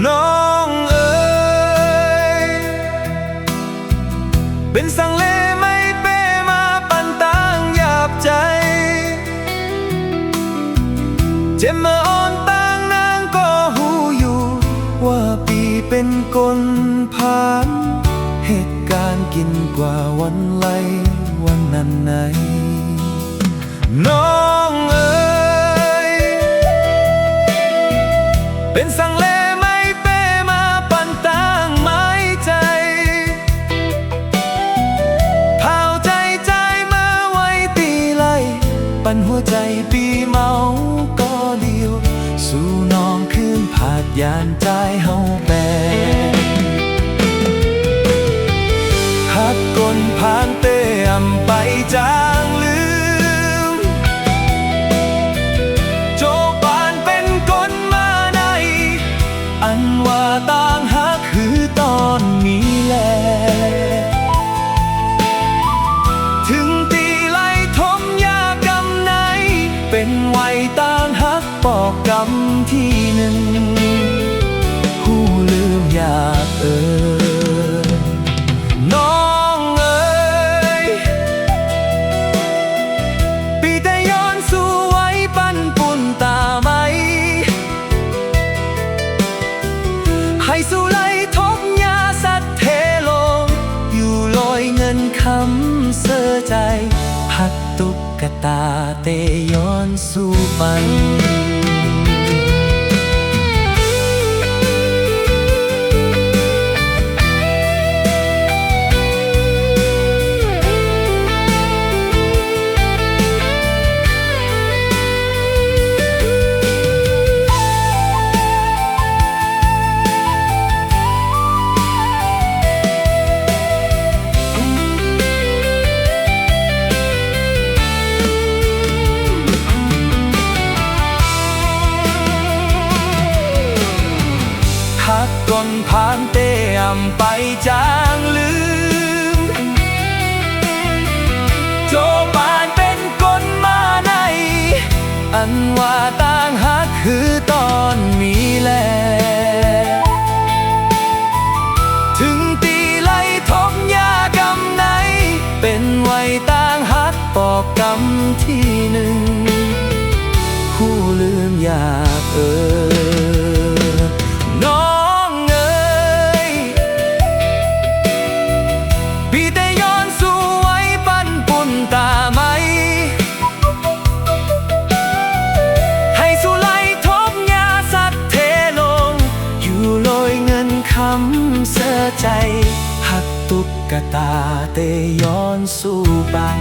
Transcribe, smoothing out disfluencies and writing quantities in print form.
น้องเอ๋ยเป็นสังเลไม่เป้มาปันต่างหยาบใจเจ็บมาอ่อนต่างนางก็หูอยู่ว่าปีเป็นคนผ่านเหตุการณ์กินกว่าวันไหลวันนั้นไหนน้องเอ๋ยเป็นสังเลไม่เป้มาปันต่างไม้ใจเผาใจใจมาไว้ตีไล่ปันหัวใจปีเมาก็เดียวสู่น้องคืนผาดยานใจเฮาแปรหักก้นผ่านเต้มไปจางลืมโจบานเป็นคนมาในอันว่าต่างหักคือตอนนี้แหละถึงตีไล่ทมยากำไหนเป็นไว้ต่างหักปอกกำที่หนึ่งผู้ลืมอยากน้องเอ๋ยปีแต่ย้อนสู่ไว้ปันปุ่นตาไหมให้สู่ไหลทบยาสัตว์เทลงอยู่ลอยเงินคำเสื้อใจหักตุกกะตาเตย้อนสู่ปันหักก้นผ่านเต้มไปจางลืมโจบานเป็นคนมาในอันว่าต่างหักคือตอนมีแลถึงตีไล่ทบยากำไหนเป็นไว้ต่างหักปอกกำที่หนึ่งผู้ลืมอยากน้องเอ๋ยปีแต่ย้อนสู่ไว้ปันปุ่นตาไหมให้สู่ไหลทบยาสัตว์เทลงอยู่ลอยเงินคำเสื้อใจหักตุกกะตาเตย้อนสู่ปัน